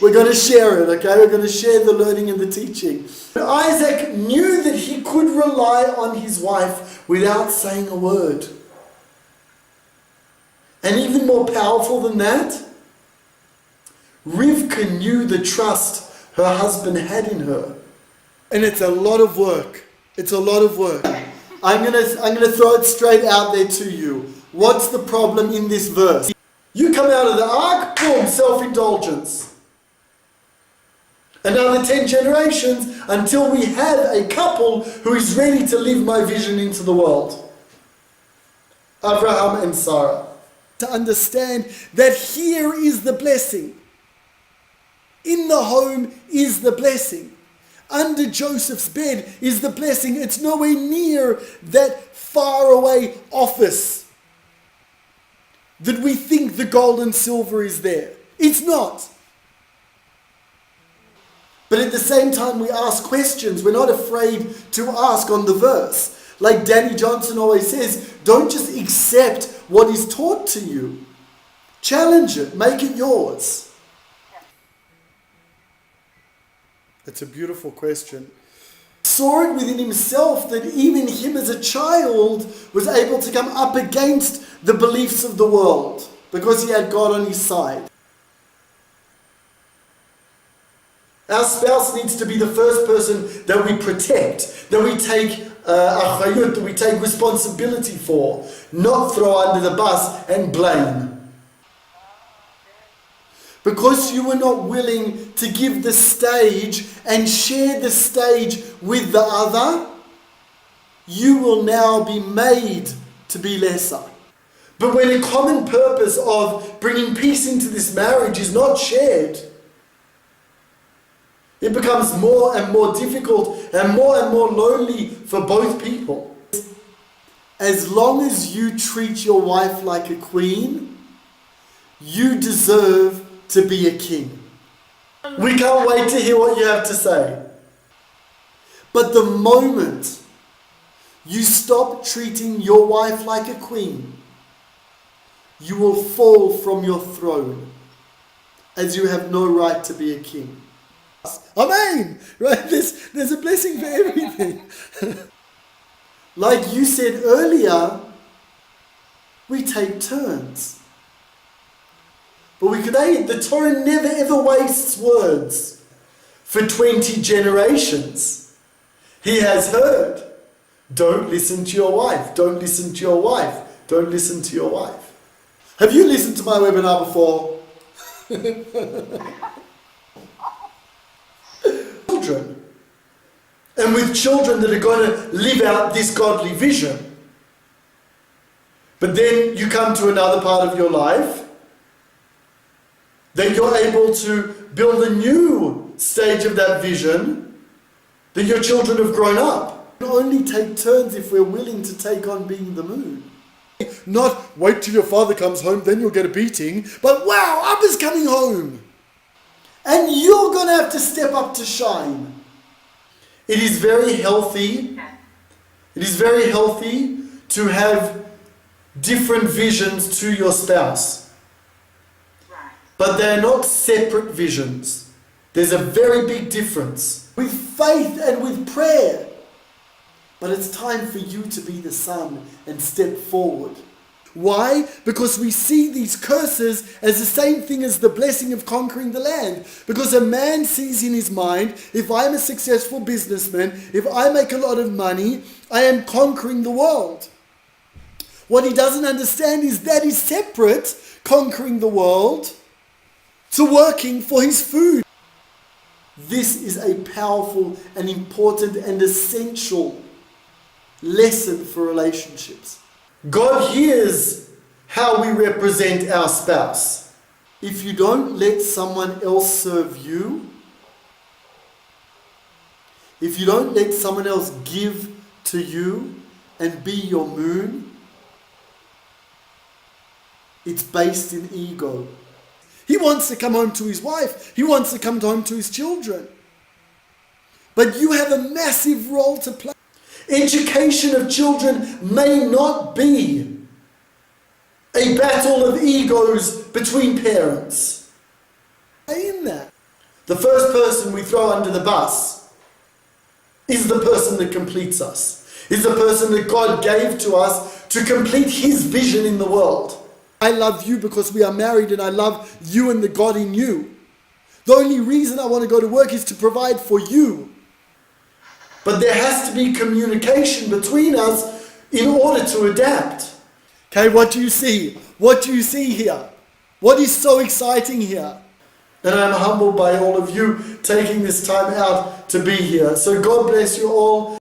we're going to share it, okay? We're going to share the learning and the teaching. But Isaac knew that he could rely on his wife without saying a word. And even more powerful than that, Rivka knew the trust her husband had in her. And it's a lot of work. It's a lot of work. I'm gonna throw it straight out there to you. What's the problem in this verse? You come out of the ark, boom, self-indulgence. Another 10 generations until we have a couple who is ready to live my vision into the world. Abraham and Sarah. To understand that here is the blessing. In the home is the blessing. Under Joseph's bed is the blessing. It's nowhere near that far away office that we think the gold and silver is there. It's not. But at the same time we ask questions. We're not afraid to ask on the verse. Like Danny Johnson always says, don't just accept what is taught to you. Challenge it. Make it yours. It's a beautiful question. Saw it within himself that even him as a child was able to come up against the beliefs of the world because he had God on his side. Our spouse needs to be the first person that we protect, that we take achayut, that we take responsibility for, not throw under the bus and blame. Because you were not willing to give the stage and share the stage with the other, you will now be made to be lesser. But when a common purpose of bringing peace into this marriage is not shared, it becomes more and more difficult and more lonely for both people. As long as you treat your wife like a queen, you deserve to be a king. We can't wait to hear what you have to say. But the moment you stop treating your wife like a queen, you will fall from your throne, as you have no right to be a king. Amen! Right? There's a blessing for everything. Like you said earlier, we take turns. But we could say the Torah never ever wastes words. For 20 generations, he has heard. Don't listen to your wife. Don't listen to your wife. Don't listen to your wife. Have you listened to my webinar before? Children. And with children that are going to live out this godly vision. But then you come to another part of your life, then you're able to build a new stage of that vision, that your children have grown up. We can only take turns if we're willing to take on being the moon. Not wait till your father comes home, then you'll get a beating, but wow, Abba's coming home. And you're going to have to step up to shine. It is very healthy. It is very healthy to have different visions to your spouse. But they're not separate visions. There's a very big difference. With faith and with prayer. But it's time for you to be the son and step forward. Why? Because we see these curses as the same thing as the blessing of conquering the land. Because a man sees in his mind, if I'm a successful businessman, if I make a lot of money, I am conquering the world. What he doesn't understand is that is separate, conquering the world, to working for his food. This is a powerful and important and essential lesson for relationships. God hears how we represent our spouse. If you don't let someone else serve you, if you don't let someone else give to you and be your moon, it's based in ego. He wants to come home to his wife. He wants to come home to his children. But you have a massive role to play. Education of children may not be a battle of egos between parents. In that. The first person we throw under the bus is the person that completes us, is the person that God gave to us to complete His vision in the world. I love you because we are married, and I love you and the God in you. The only reason I want to go to work is to provide for you. But there has to be communication between us in order to adapt. Okay, what do you see? What do you see here? What is so exciting here? And I'm humbled by all of you taking this time out to be here. So God bless you all.